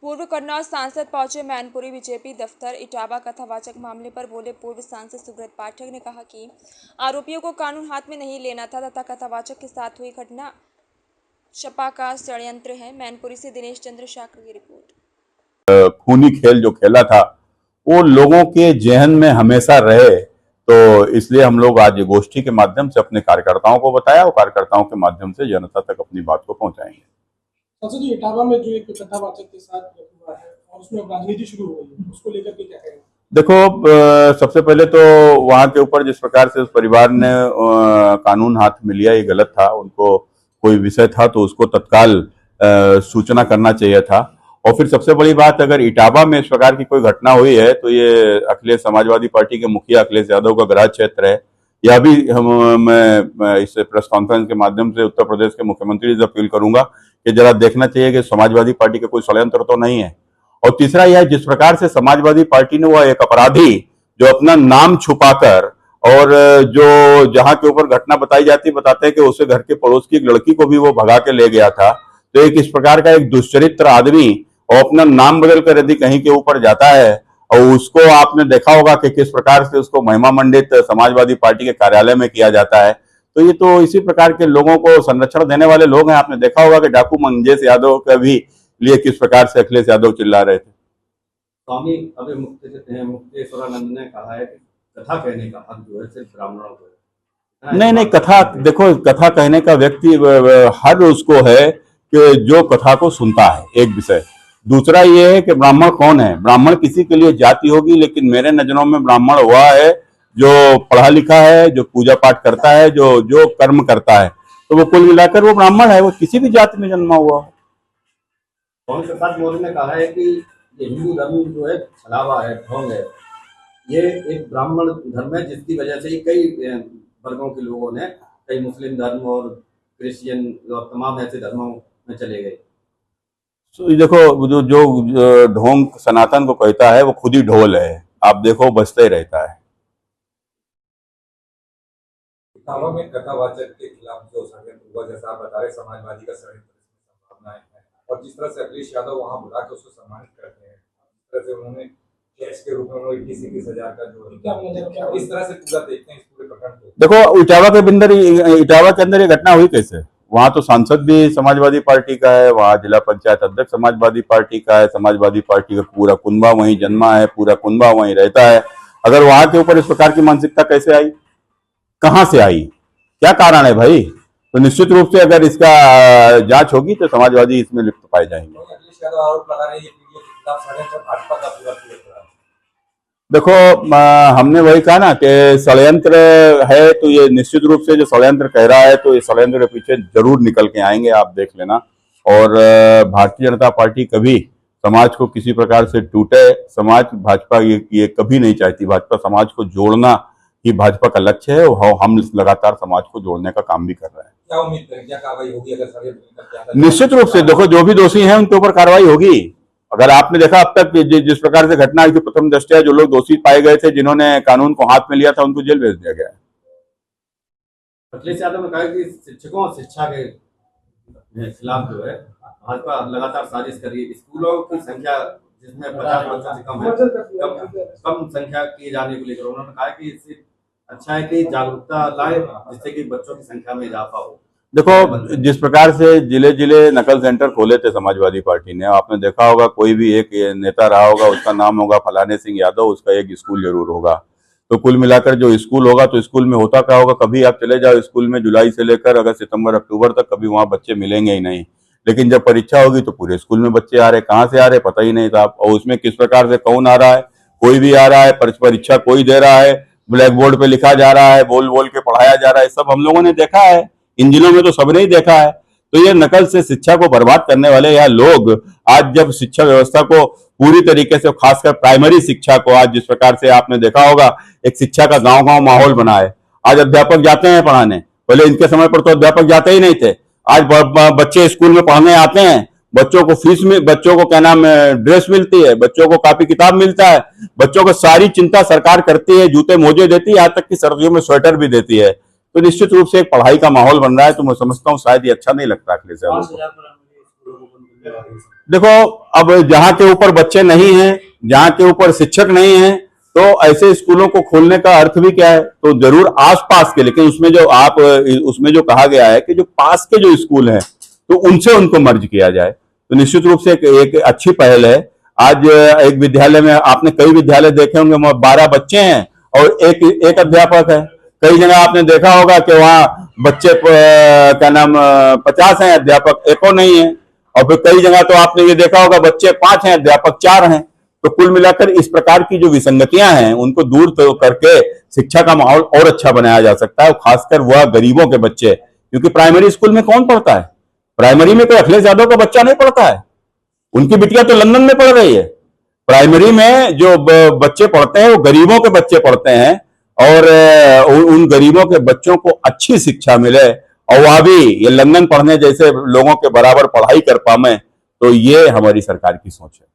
पूर्व कन्नौज सांसद पहुंचे मैनपुरी बीजेपी दफ्तर। इटावा कथावाचक मामले पर बोले पूर्व सांसद सुब्रत पाठक ने कहा कि आरोपियों को कानून हाथ में नहीं लेना था तथा कथावाचक के साथ हुई घटना सपा का षड्यंत्र है। मैनपुरी से दिनेश चंद्र शाक्र की रिपोर्ट। खूनी खेल जो खेला था वो लोगों के जहन में हमेशा रहे, तो इसलिए हम लोग आज गोष्ठी के माध्यम से अपने कार्यकर्ताओं को बताया और कार्यकर्ताओं के माध्यम से जनता तक अपनी बात को पहुंचाएंगे। संसद जी, इटावा में जो एक कथावाचक के साथ हुआ है और उसमें राजनीति शुरू हो गई है, उसको लेकर के क्या कहेंगे? देखो, सबसे पहले तो वहां के ऊपर जिस प्रकार से उस परिवार ने कानून हाथ में लिया, ये गलत था। उनको कोई विषय था तो उसको तत्काल सूचना करना चाहिए था। और फिर सबसे बड़ी बात, अगर इटावा में इस प्रकार की कोई घटना हुई है तो ये अखिलेश समाजवादी पार्टी के मुखिया अखिलेश यादव का गृह क्षेत्र है। यह भी मैं इस प्रेस कॉन्फ्रेंस के माध्यम से उत्तर प्रदेश के मुख्यमंत्री से अपील करूंगा कि जरा देखना चाहिए कि समाजवादी पार्टी का कोई षड्यंत्र तो नहीं है। और तीसरा यह, जिस प्रकार से समाजवादी पार्टी ने वह एक अपराधी जो अपना नाम छुपाकर और जो जहां के ऊपर घटना बताते हैं कि उसे घर के पड़ोस की एक लड़की को भी वो भगा के ले गया था। तो एक इस प्रकार का एक दुष्चरित्र आदमी और अपना नाम बदल कर यदि कहीं के ऊपर जाता है और उसको आपने देखा होगा कि किस प्रकार से उसको महिमा मंडित समाजवादी पार्टी के कार्यालय में किया जाता है, तो ये तो इसी प्रकार के लोगों को संरक्षण देने वाले लोग हैं। आपने देखा होगा कि डाकू मंगेश यादव के भी लिए किस प्रकार से अखिलेश यादव चिल्ला रहे थे। स्वामी अभी मुक्तेश्वरानंद ने कहा है कि कथा कहने का हक जो है सिर्फ ब्राह्मणों को है। नहीं, कथा देखो, कथा कहने का व्यक्ति हर उसको है कि जो कथा को सुनता है, एक विषय। दूसरा ये है कि ब्राह्मण कौन है। ब्राह्मण किसी के लिए जाति होगी, लेकिन मेरे नजरों में ब्राह्मण हुआ है जो पढ़ा लिखा है, जो पूजा पाठ करता है, जो कर्म करता है, तो वो कुल मिलाकर वो ब्राह्मण है, वो किसी भी जाति में जन्मा हुआ। प्रसाद मोदी ने कहा है कि ये हिंदू धर्म जो है छलावा है, ढोंग है। ये एक ब्राह्मण धर्म है जिसकी वजह से ही कई वर्गों के लोगों ने, कई मुस्लिम धर्म और क्रिश्चियन और तमाम ऐसे धर्मों में चले गए। तो देखो, जो ढोंग सनातन को कहता है वो खुद ही ढोल है। आप देखो, बजते ही रहता है। इटावा में कथावाचक के खिलाफ जो षड्यंत्र हुआ, जैसा आप बता रहे, समाजवादी का षड्यंत्र इसमें संभावनाएं हैं, और जिस तरह से अखिलेश यादव वहां बुला के उसको सम्मानित करते हैं, जिस तरह से उन्होंने कैश के रूप में 21,000 का जो इस तरह से पूरा देखते हैं इस पूरे प्रकरण को। देखो, इटावा के अंदर ये घटना हुई कैसे? वहां तो सांसद भी समाजवादी पार्टी का है, वहां जिला पंचायत अध्यक्ष समाजवादी पार्टी का है, समाजवादी पार्टी का पूरा कुनबा वहीं जन्मा है, पूरा कुनबा वहीं रहता है। अगर वहां के ऊपर इस प्रकार की मानसिकता कैसे आई, कहां से आई, क्या कारण है भाई? तो निश्चित रूप से अगर इसका जांच होगी तो समाजवादी इसमें लिप्त पाए जाएंगे। अखिलेश यादव आरोप लगा रहे हैं ये पीडीए के खिलाफ षड्यंत्र भाजपा का पूरा किया। देखो, हमने वही कहा ना कि षड्यंत्र है, तो ये निश्चित रूप से जो षड्यंत्र कह रहा है तो ये षड्यंत्र के पीछे जरूर निकल के आएंगे, आप देख लेना। और भारतीय जनता पार्टी कभी समाज को किसी प्रकार से टूटे, भाजपा ये कभी नहीं चाहती। भाजपा समाज को जोड़ना ही भाजपा का लक्ष्य है और हम लगातार समाज को जोड़ने का काम भी कर रहे हैं। क्या उम्मीद करें, क्या कार्रवाई होगी अगर षड्यंत्र? निश्चित रूप से देखो, जो भी दोषी हैं उनके ऊपर कार्रवाई होगी। अगर आपने देखा अब तक जिस प्रकार से घटना हुई थी, प्रथम दृष्टया जो लोग दोषी पाए गए थे, जिन्होंने कानून को हाथ में लिया था, उनको जेल भेज दिया गया। अखिलेश यादव ने कहा कि शिक्षकों और शिक्षा के खिलाफ जो है भाजपा लगातार साजिश कर रही है। स्कूलों की संख्या जिसमें 50 बच्चों से कम है, कम संख्या किए जाने को लेकर उन्होंने कहा कि इससे अच्छा है कि जागरूकता लाए जिससे कि बच्चों की संख्या में इजाफा हो। देखो, जिस प्रकार से जिले जिले नकल सेंटर खोले थे समाजवादी पार्टी ने, आपने देखा होगा कोई भी एक नेता रहा होगा, उसका नाम होगा फलाने सिंह यादव, उसका एक स्कूल जरूर होगा। तो कुल मिलाकर जो स्कूल होगा, तो स्कूल में होता क्या होगा, कभी आप चले जाओ स्कूल में जुलाई से लेकर अगर सितंबर अक्टूबर तक कभी वहां बच्चे मिलेंगे ही नहीं। लेकिन जब परीक्षा होगी तो पूरे स्कूल में बच्चे आ रहे, कहाँ से आ रहे पता ही नहीं था। और उसमें किस प्रकार से कौन आ रहा है, कोई भी आ रहा है, परीक्षा कोई दे रहा है, ब्लैक बोर्ड पे लिखा जा रहा है, बोल बोल के पढ़ाया जा रहा है, सब हम लोगों ने देखा है। इन जिलों में तो सबने ही देखा है। तो ये नकल से शिक्षा को बर्बाद करने वाले यह लोग आज जब शिक्षा व्यवस्था को पूरी तरीके से, खासकर प्राइमरी शिक्षा को, आज जिस प्रकार से आपने देखा होगा एक शिक्षा का गांव गांव माहौल बना है। आज अध्यापक जाते हैं पढ़ाने, पहले इनके समय पर तो अध्यापक जाते ही नहीं थे। आज बच्चे स्कूल में पढ़ने आते हैं, बच्चों को फीस में, बच्चों को क्या नाम ड्रेस मिलती है, बच्चों को कॉपी किताब मिलता है, बच्चों को सारी चिंता सरकार करती है, जूते मोजे देती है, यहाँ तक कि सर्दियों में स्वेटर भी देती है। तो निश्चित रूप से एक पढ़ाई का माहौल बन रहा है। तो मैं समझता हूँ शायद ये अच्छा नहीं लगता अखिलेश यादव को। देखो, अब जहां के ऊपर बच्चे नहीं हैं, जहां के ऊपर शिक्षक नहीं हैं, तो ऐसे स्कूलों को खोलने का अर्थ भी क्या है? तो जरूर आसपास के, लेकिन उसमें जो कहा गया है कि जो पास के जो स्कूल हैं तो उनसे उनको मर्ज किया जाए, तो निश्चित रूप से एक अच्छी पहल है। आज एक विद्यालय में आपने कई विद्यालय देखे होंगे, 12 बच्चे हैं और एक अध्यापक है। कई जगह आपने देखा होगा कि वहां बच्चे क्या नाम 50 हैं, अध्यापक एको नहीं है। और फिर कई जगह तो आपने ये देखा होगा बच्चे 5 हैं, अध्यापक 4 हैं। तो कुल मिलाकर इस प्रकार की जो विसंगतियां हैं उनको दूर तो करके शिक्षा का माहौल और अच्छा बनाया जा सकता है, खासकर वह गरीबों के बच्चे, क्योंकि प्राइमरी स्कूल में कौन पढ़ता है? प्राइमरी में कोई अखिलेश यादव का बच्चा नहीं पढ़ता है, उनकी बिटिया तो लंदन में पढ़ रही है। प्राइमरी में जो बच्चे पढ़ते हैं वो गरीबों के बच्चे पढ़ते हैं, और उन गरीबों के बच्चों को अच्छी शिक्षा मिले और वह भी ये लंदन पढ़ने जैसे लोगों के बराबर पढ़ाई कर पाए, तो ये हमारी सरकार की सोच है।